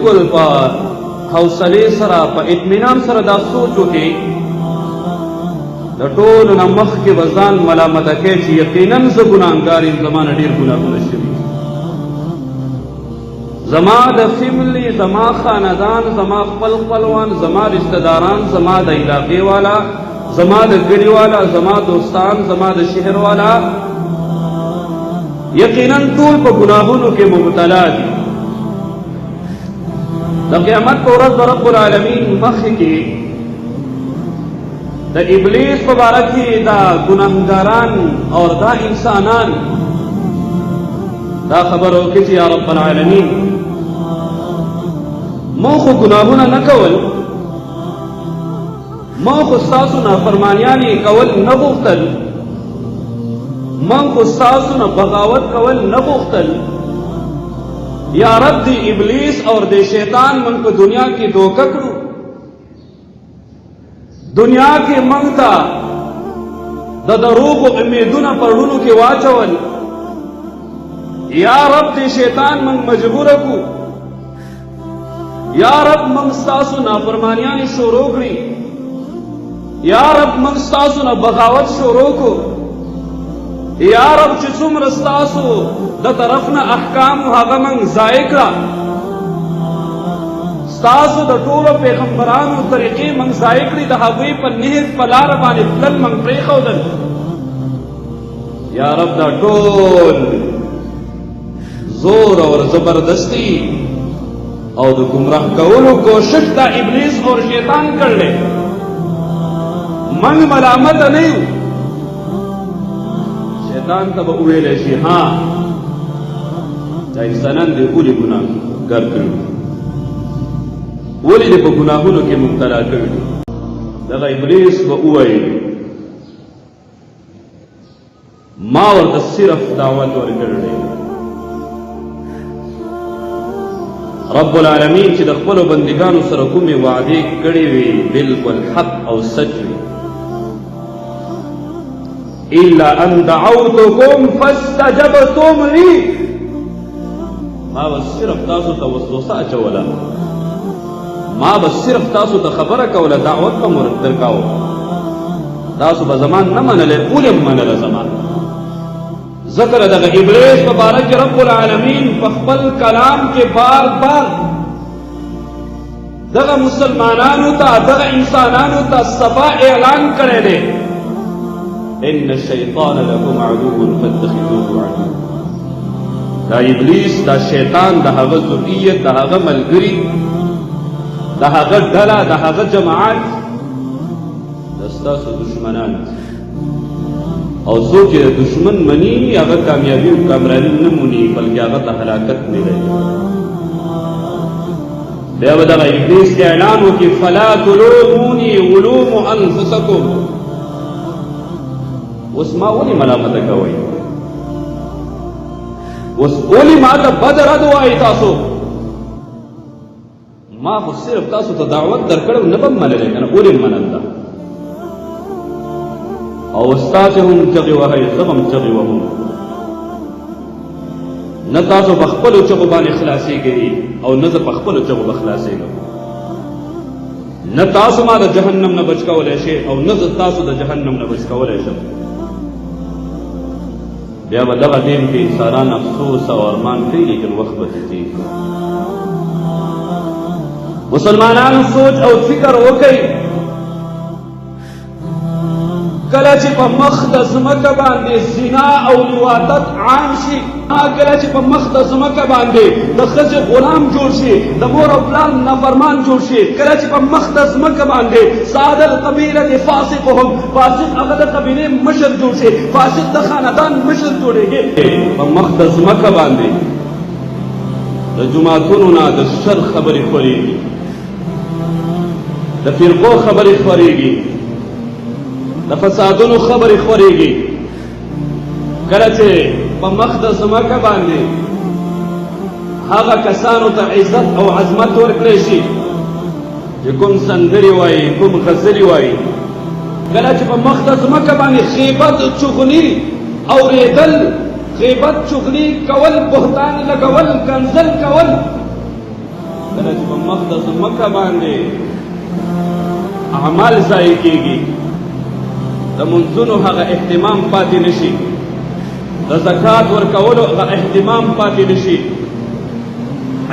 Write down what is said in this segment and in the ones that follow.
بالکل په حوصله سره په اطمینان سره دا سوچ وکړي د ټولو نه مخکې به ځان ملامته کوي چې یقینا زه ګناهګار یم، زما نه ډېر ګناهونه شوي، زما د فیملی، زما خاندان، زما خپلوان، زما رشتہ داران، زما د علاقې والا، زما د ګړي والا، زما دوستان، زما د شهر والا یقینا ټول په ګناهونو کې مبتلا دي. د قیامت په ورځ رب العالمین مخکې کې د ابلیس په باره کې دا ګناهګاران او دا انسانان دا خبر وکړي چې یا رب العالمین ما خو ګناهونه نه کول، ما خو ستاسو نافرمانیانې کول نه غوښتل، من خو ستاسو نه بغاوت کول نه غوښتل، یا رب دی ابلیس اور دی شیطان من په دنیا کې دوکه کړو، دنیا کې موږ ته د دروغو امیدونه په زړونو کې واچول، یا رب دی شیطان موږ مجبور کړو، یا رب موږ ستاسو نافرمانیانې شروع کړي، یا رب موږ ستاسو نه بغاوت شروع کړو، یا رب چې څومره ستاسو د طرف نه احکام هغه موږ ضایع کړه، ستاسو د ټولو پیغمبرانو طریقې موږ ضایع کړي، د هغوی په نهج په لاره باندې تلل موږ پرېښودل، یا رب دا ټول زور او زبردستی او د گمراه کولو کوشش دا ابلیس اور شیطان کړل، من ملامت نه یو، شیطان ته به وویلی شي ها دا انسانان دې ولې ګناهګار کړي، ولې دې په ګناهونو کې مبتلا کړي، دغه ابلیس به ووایي ما ورته صرف دعوت ورکړی. رب العالمین چې د خپلو بندګانو سره کومې وعدې کړې وي بالکل حق او سچ وي، الا ان دعوتکم فاستجبتم لی، ما به صرف تاسو ته وسوسه اچوله، ما به صرف تاسو ته خبره کوله، دعوت به مو درکاو، تاسو به زمان نه منله، ولې منله زمان. ذکر دغه ابلیس په باره کې رب العالمین په خپل کلام کې بار بار دغه مسلمانانو ته، دغه انسانانو ته صفا اعلان کړی دی، ان الشیطان لکم عدو فاتخذوه عدوا. دا ابلیس، دا شیطان، د هغه ذریت، د هغه ملګري، د هغه ډله، د هغه جماعت د ستاسو دشمنان، او څوک چې دشمن مني هغه کامیابي او کامراني نه موني بلکې هغه ته هلاکت ملي. بیا به دغه ابلیس اعلان وکړي فلا تلوموني ولوموا انفسکم، اوس ما ولې ملامته کوئ، اوس ولې ما ته بد رد وایي، تاسو ما خو صرف تاسو ته دعوت درکړو نه به منلی که نه، ولې منل ده، او استاسې هم چغې وهئ زه به هم چغې وهم، نه تاسو په خپلو چغو باندې خلاصېږئ او نه زه په خپلو چغو به خلاصېږم، نه تاسو ما د جهنم نه بچ کولی شئ او نه زه تاسو د جهنم نه بچ کولی شم. بیا به دغه دین کې انسانان افسوس او ارمان کوي، لیکن وخت به تېرېږي. مسلمانانو سوچ او فکر وکړئ، کله چې په مخ د ځمکه باندې زنا او لواطت عام شي، کله چې په مخ د ځمکه باندې د ښځې غلام جوړ شي، د مور او پلار نافرمان جوړ شي، کله چې په مخ د ځمکه باندې سعد القبیلة فاسقهم، فاسق هغه د قبیلې مشر جوړ شي، فاسق د خاندان مشر جوړېږي، په مخ د ځمکه باندې د جماعتونو نه د شر خبرې خورېږي، د فرقو خبرې خورېږي، د فسادونو خبرې خورېږي، کله چې په مخ د ځمکه باندې هغه کسانو ته عزت او عظمت ورکړی شي چې کوم سندرې وایي، کوم غزلې وایي، کله چې په مخ د ځمکه باندې غیبت، چغلي اورېدل، غیبت، چغلي کول، بهتان لګول، کنځل کول، کله چې په مقدس مکه باندې اعمال ضایع کېږي، د منځونو هغه اهتمام پاتې نشي، د زکات ورکولو هغه اهتمام پاتې نشي،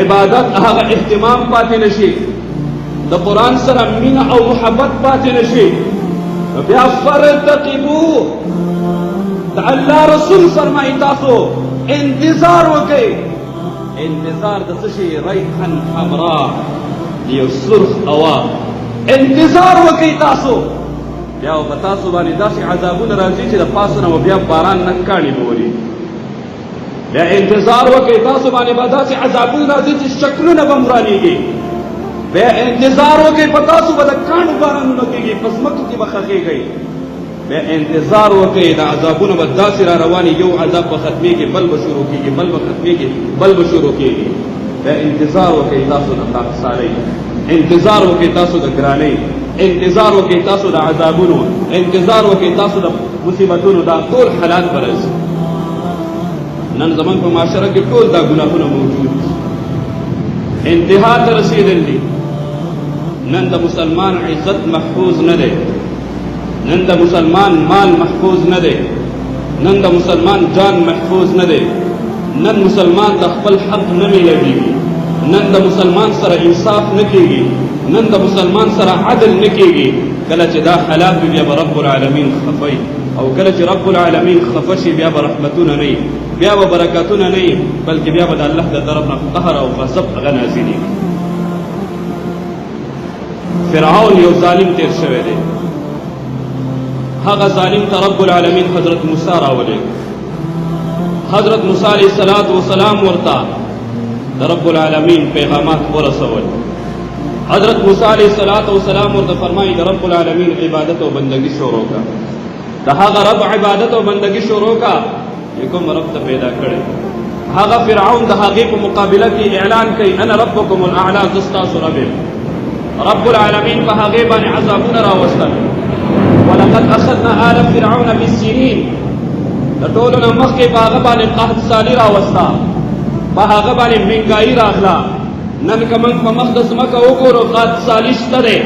عبادت هغه اهتمام پاتې نشي، د قرآن سره مینه او محبت پاتې نشي، نو بیا فرتقبو د الله رسول فرمایي تاسو انتظار وکئ. انتظار د څه شي؟ ریحا حمراء، یو سرخ هوا. انتظار وکئ تاسو، بیا به تاسو باندې داسې عذابونه راځي چې د پاسه نه بیا باران نه کاڼي به ولي. بیا انتظار وکئ تاسو باندې به داسې عذابونه راځي چې شکلونه به مرانېږي. بیا انتظار وکئ په تاسو به د کاڼو بارانونه کېږي، په ځمکو کې به ښخېږئ. بیا انتظار وکئ د عذابونه به داسې را روانې، یو عذاب به ختمېږي، بل به شروع کېږي، بل به ختمېږي، بل به شروع کېږي. بیا انتظار وکئ تاسو د خاکسارۍ، انتظار وکئ تاسو د ګرانۍ، انتظار وکئ تاسو د عذابونو، انتظار وکئ تاسو د مصیبتونو. دا ټول حالات به راځي. نن زموږ په معاشره کې ټول دا ګناهونه موجود، انتها ته رسېدل دي. نن د مسلمان عزت محفوظ نه دی، نن د مسلمان مال محفوظ نه دی، نن د مسلمان جان محفوظ نه دی، نن مسلمان د خپل حق نه میلویږي، نن د مسلمان سره انصاف نه کېږي، نن د مسلمان سره عدل نه کېږي. کله چې دا حالات وي بیا به رب العالمین خفوي، او کله چې رب العالمین خفه شي بیا به رحمتونه نه وي، بیا به برکتونه نه وي، بلکې بیا به د الله د طرف نه قهر او غضب هغه نازلېږي. فرعون یو ظالم تیر شوی دی، هغه ظالم ته رب العالمین حضرت موسی راولېږه. حضرت موسی علیه السلام ورته د رب العالمین پیغامات ورسول. حضرت موسی علیه السلام ورته فرمایي د رب العالمین عبادت او بندگی شروع کا، د هغه رب عبادت او بندگی شروع کا چې کوم رب ته پیدا کړی. هغه فرعون د هغې په مقابله کې اعلان کوي انا ربکم الاعلی، زه ستاسو رب یم. رب العالمین په هغې باندې عذابونه راوستل. ولقد اخذنا آل فرعون بالسنین، د ټولو نه مخکې په هغه باندې قحط سالي راوسته، په هغه باندې مهنګایي راغله. نن که موږ په مقدس مکه وګورو قحط سالي شته دی،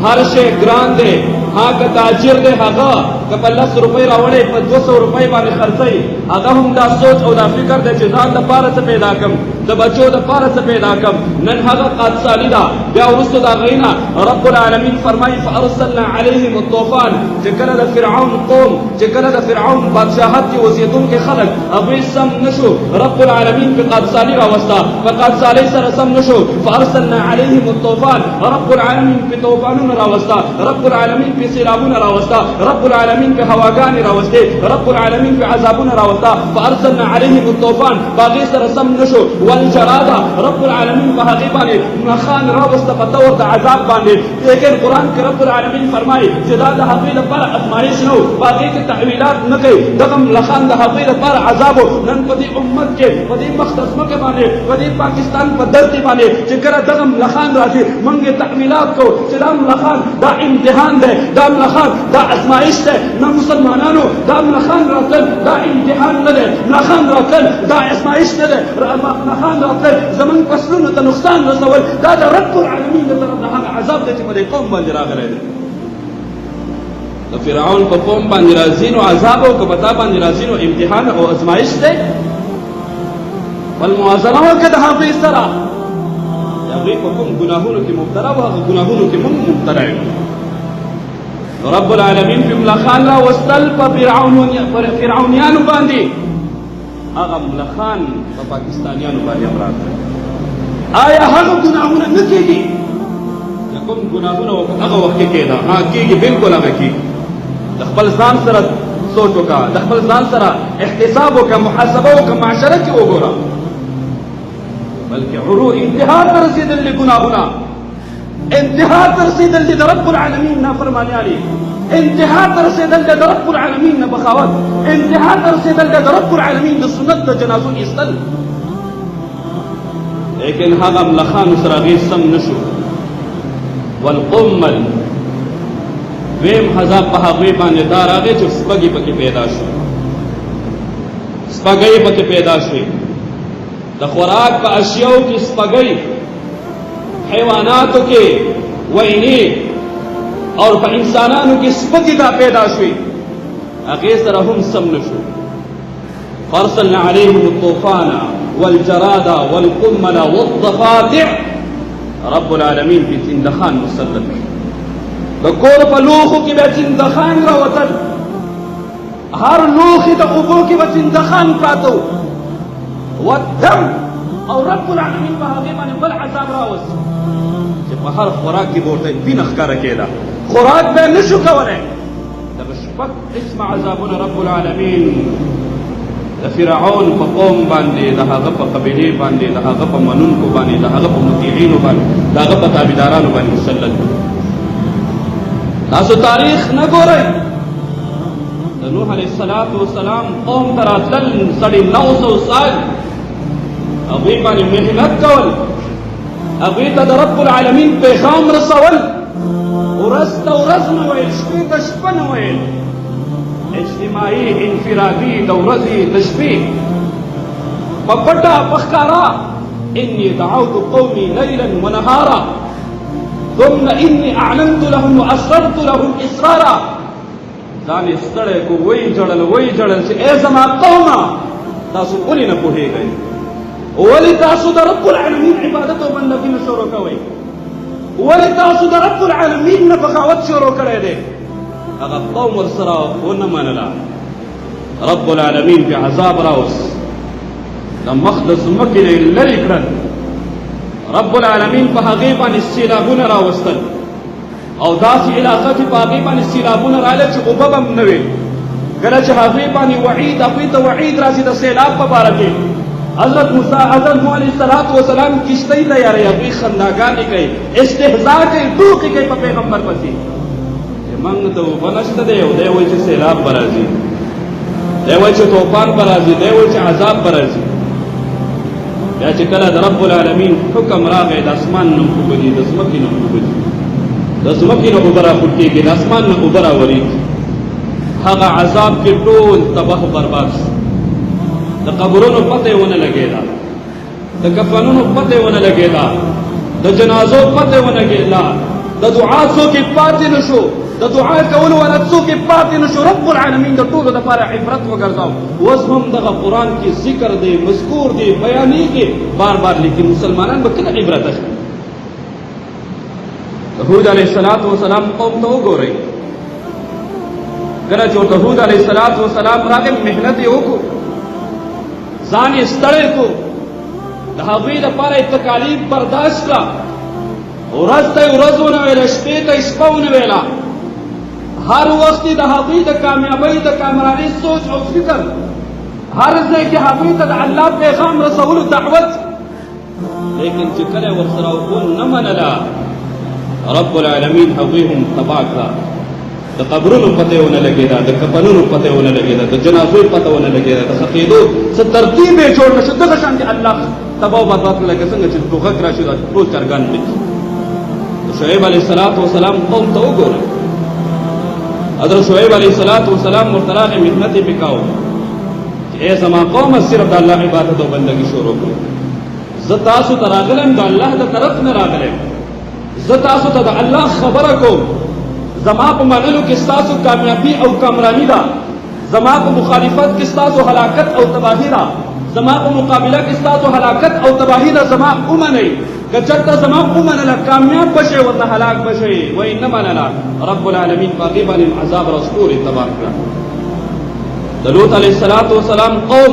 هر شی ګران دی. ها که تاجر دی هغه که په 10 روپۍ راوړی په 200 روپۍ باندې خرڅوي، هغه هم دا سوچ او دا فکر دی چې ځان دپاره څه پیدا کړم، د بچو دپاره څه پیدا کړم. نن هغه قحط سالي ده. بیا وروسته د هغې نه رب العالمین فرمایي فارسلنا علیهم الطوفان، چې کله د فرعون قوم، چې کله د فرعون بادشاهت کې اوسېدونکي خلک هغوی سم نه شو، رب العالمین په قحط سالي راوسته، په قحط سالۍ سره سم نه شو. فارسلنا علیهم الطوفان، رب العالمین په طوفانونه راوسته، رب العالمین په سیلابونه راوسته، رب العالمین په هواګانې راوستې، رب العالمین په عذابونه راوسته. فارسلنا علیهم الطوفان، په هغې سره سم نه شو. والجراده، رب العالمین په هغې باندې مخان راوسته په طور د عذاب باندې. لیکن قرآن کې رب العالمین فرمایي چې دا د هغې لپاره ازمایش نه و، په هغې کې تعویلات نه کوي. دغه ملخان د هغې لپاره عذاب و. نن په دې امت کې، په دې مقدس مکه باندې، په دې پاکستان په دھرتی باندې چې کله دغه ملخان راځي موږ یې تعویلات کوو چې دا ملخان دا امتحان دی، دا ملخان دا ازمایش دی. نه مسلمانانو دا ملخان راتل دا امتحان نه دی، ملخان راتل دا ازمایش نه دی، ملخان راتل زموږ فصلونو ته نقصان رسول دا د رب العالمین د طرف نه هغه عذاب دی چې په دې قوم باندې راغلی دی. د فرعون په قوم باندې راځي نو عذاب او که په تا باندې راځي نو امتحان او ازمایش دی. بل موازنه وکړه د هغوی سره، د هغوی په کوم ګناهونو کې مبتلا وو، هغه ګناهونو کې موږ مبتلا یو. رب العالمین په ملخان راوستل په فرعونیانو باندې، هغه ملخان په پاکستانیانو باندې هم راغلل. آیا هغه ګناهونه نه کېږي؟ کوم ګناهونه هغه وخت کې کېده، کېږي، بالکل هغه کېږي. د خپل ځان سره سوچ وکړه، د خپل ځان سره احتساب وکړه، محاسبه وکړه، معاشره کې وګوره. بلکې عرو انتها ته رسېدل دي ګناهونه، انتها ته رسېدل دي د رب العالمین نافرمانیانې، انتها ته رسېدل دي د رب العالمین نه بغاوت، انتها ته رسېدل دي د رب العالمین د سنت د جنازو ایستل. لیکن هغه ملخانو سره هغې سم نه شو. والقمل، دویم عذاب په هغوی باندې دا راغی چې سپږې پکې پیدا شو، سپږۍ پکې پیدا شوې. د خوراک په اشیاو کې سپږۍ، حیواناتو کې وینې اور په انسانانو کې سپکې دا پیدا شوې هغې سره هم سم نشو. فارسلنا عليهم الطوفان والجراد والقمل والضفادع. رب العالمین په چندخان مسلط د کور په لوښو کې به چندخان راوتل، هر لوښي د اوبو کې به چندخان پراته والدم، او رب العالمین په هغې باندې بل عذاب راوست چې په هر خوراک کې به ورته وینه ښکاره کېده، خوراک به یې نشو کولی. دغه شپږ قسمه عذابونه رب العالمین د فرعون په قوم باندې، د هغه په قبیلې باندې، د هغه په منونکو باندې، د هغه په مطیعینو باندې، د هغه په تابعدارانو باندې مسلط. تاسو تاریخ نه ګورئ، د نوح علیه السلام قوم ته راتلل سړي 900 سال هغوی باندې محنت کول، هغوی ته د رب العالمین پیغام رسول، ورځ ته ورځ نه ویل، شپې ته شپه نه ویل، اجتماعي انفرادي د ورځې د شپې په پټه په ښکاره. اني دعوت قومي ليلا ونهارا ثم اني اعلنت لهم واسررت لهم اسرارا. ځان یې ستړی کو، وی جړل چې ای زما قومه تاسو ولې نه پوهېږئ، ولې تاسو د رب العالمین عبادت او بندګي نه شروع کوئ، ولې تاسو د رب العالمین نه بغاوت شروع کړی دی. هغه قوم ورسره ونه منله، رب العالمین په عذاب راوست، د مخ د ځمکې نه یې لرې کړل، رب العالمین په هغې باندې سیلابونه راوستل، او داسې علاقه چې په هغې باندې سیلابونه راغله چې اوبه به هم نه وې. کله چې هغې باندې وعید، هغوی ته وعید راځي د سیلاب په باره کې، حضرت نوح علیه السلام کشتۍ تیاروي، هغوی خنداګانې کوي، استهزا کوي، ټوکې کوي په پیغمبر پسې چې موږ ته اوبه نشته دی، او دی وایي چې سیلاب به راځي، دی وایي چې طوفان به راځي، دی وایي چې عذاب به راځي. بیا چې کله د رب العالمین حکم راغی، د اسمان نه اوبه دي، د ځمکې نه اوبه دي، د ځمکې نه اوبه راخوټېږي، د اسمان نه اوبه راورېږي، هغه عذاب کې ټول تباه برباد شو. د قبرونو پته یې ونه لګېده، د کفنونو پته یې ونه لګېده، د جنازو پته یې ونه لګېده، د دعا څوک یې پاتې نه شو، د دعا کولو والا څوک یې پاتې نه شو. رب العالمین د ټولو دپاره عبرت وګرځاو. اوس هم دغه قرآن کې ذکر دی، مذکور دی، بیانېږي بار بار، لیکن مسلمانان به کله عبرت اخلي. هود علیه السلام قوم ته وګورئ، کله چې ورته هود علیه السلام راغی، محنت یې وکړو، ځان یې ستړی کړو، د هغوی دپاره یې تکالیف برداشت کړه، ورځ ته یې ورځ ونه ویله، شپې ته یې شپه ونه ویله، هر وخت یې د هغوی د کامیابۍ د کامرانۍ سوچ او فکر، هر ځای کې هغوی ته د الله پیغام رسولو دعوت. لیکن چې کله یې ورسره ونه منله، رب العالمین هغوی هم تباه کړه. د قبرونو پته یې ونه لګېده، د کفنونو پته یې ونه لګېده، د جنازو پته ونه لګېده، د ښخېدو څه ترتیب یې جوړ نه شو. دغه شانتې الله تباه و برباد کړه، لکه څنګه چې ټوغک راشي دا ټول چرګان مړي. د شعیب علیه السلام قوم ته وګورئ، حضرت شعیب علیه السلام ورته راغی، محنت یې پې کاوه چې ای زما قومه صرف د الله عبادت او بندګي شروع کړئ، زه تاسو ته راغلم، د الله د طرف نه راغلم، زه تاسو ته د الله خبره کوم، زما په منلو کې ستاسو کامیابی او کامرانی ده، زما په مخالفت کې ستاسو هلاکت او تباهی ده، زما په مقابله کې ستاسو هلاکت او تباهی ده. زما ومنئ، که چېرته زما ومنله کامیاب بشئ، ورته هلاک بشئ، وایي نه منله، رب العالمین په هغې باندې عذاب راستور یې تباه کړه. د لوط علیه السلام قوم،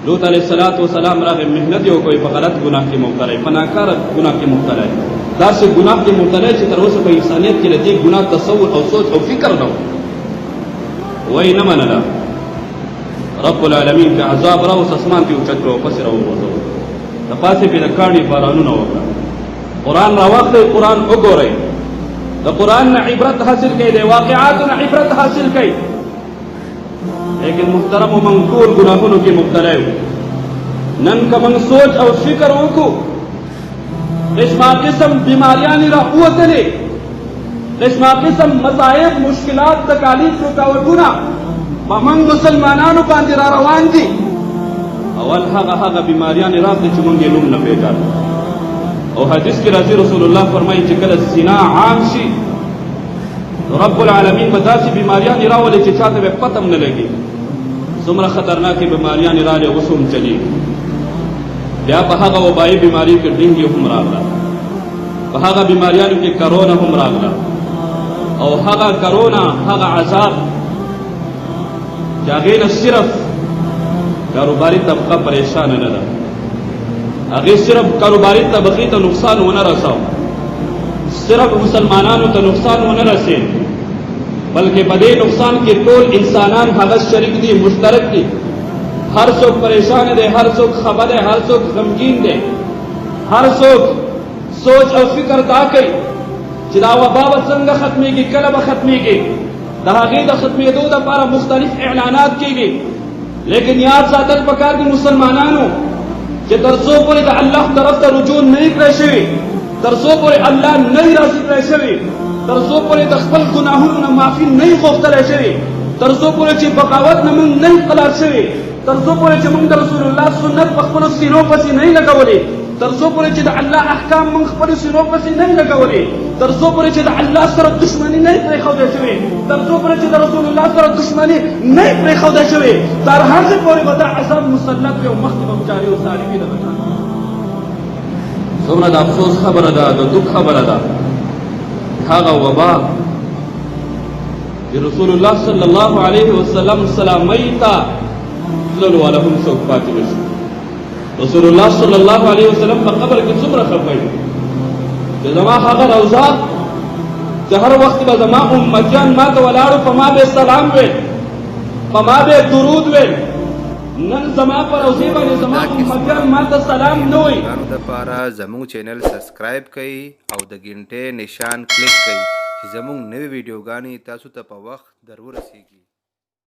لوط علیه السلام راغی، محنت یې وکړئ، په غلط ګناه کې مبتلا یې، په ناکاره ګناه کې مبتلا یې، داسې ګناه کې مبتلا یې چې تر اوسه په انسانیت کې له دې ګناه تصور او سوچ او فکر نه و، وایي نه منله. رب العالمین که عذاب راوست، اسمان کې اوچت کړه او پسې راوغورځوه، د پاسې پې د کاڼي بارانونه وکړه. قرآن راواخلئ، قرآن وګورئ، د قرآن نه عبرت حاصل کړئ، د واقعاتو نه عبرت حاصل کړئ. لیکن محترم و موږ ټول ګناهونو کې مبتلا یو. نن که موږ سوچ او فکر وکړو، قسمه قسم بیماریانې راووتلې، قسمه قسم مصائب، مشکلات، تکالیف، رکاوټونه په موږ مسلمانانو باندې را روان دي. اول هغه بیماریانې راغلې چې موږ یې نوم نه پېژانو، او حدیث کې راځي رسول الله فرمایي چې کله زنا عام شي رب العالمین به داسې بیماریان راولي چې چاته به پته هم نه لګي څومره خطرناکې بیماریان راغلې اوس هم چلېږي. بیا په هغه وبایي بیماري کې ډینګي هم راغله، په هغه بیماریانو کې کرونا هم راغله، او هغه کرونا هغه عذاب چې هغې نه صرف کاروباري طبقه پریشانه نه ده، هغې صرف کاروباري طبقې ته نقصان ونه رساو، صرف مسلمانانو ته نقصان ونه رسید، بلکې په دې نقصان کې ټول انسانان هغه شریک دي، مشترک دي. هر څوک پریشان دی، هر څوک خفه دی، هر څوک غمگین دی، هر څوک سوچ او فکر دا کوي چې دا وبا به څنګه ختمېږي، کله به ختمېږي. د هغې د ختمېدو دپاره مختلف اعلانات کېږي، لیکن یاد ساتل پکار دي مسلمانانو چې تر څو پورې د الله طرف ته رجوع نه وي کړی شوي، تر څو پورې الله نه وي راضي کړی شوي، تر څو پورې د خپل ګناهونو نه معافي نه وي غوښتلی شوي، تر څو پورې چې بغاوت نه موږ نه وي قلار شوي، تر څو پورې چې موږ د رسول الله سنت په خپلو سینو پسې نه وي لګولې، تر څو پورې چې د الله احکام موږ خپلو سینو پسې نه وي لګولې، تر څو پورې چې د الله سره دښمني نه وي پرېښودی شوې، تر څو پورې چې د رسول الله سره دښمني نه وي پرېښودی شوې، تر هغې پورې به دا عذاب مسلط وي او مخکې به جاري او ساري وي. دغه څومره د افسوس خبره ده، د دک خبره ده، هغه وبا چې رسول الله صلی الله علیه وسلم سلامۍ ته تللو والا هم څوک پاتې نه شو. رسول الله صلی الله علیه وسلم په قبر کې څومره خفه وي چې زما هغه روضه چې هر وخت به زما امتیان ما ته ولاړو په ما به سلام ویل، په ما به درود ویل، نن زما په روضې باندې زما امتیان ما ته سلام نه وایي. دپاره زموږ چینل سبسکرایب کړئ او د ګنټې نشان کلیک کړئ چې زموږ نوې ویډیوګانې تاسو ته په وخت در ورسیږي.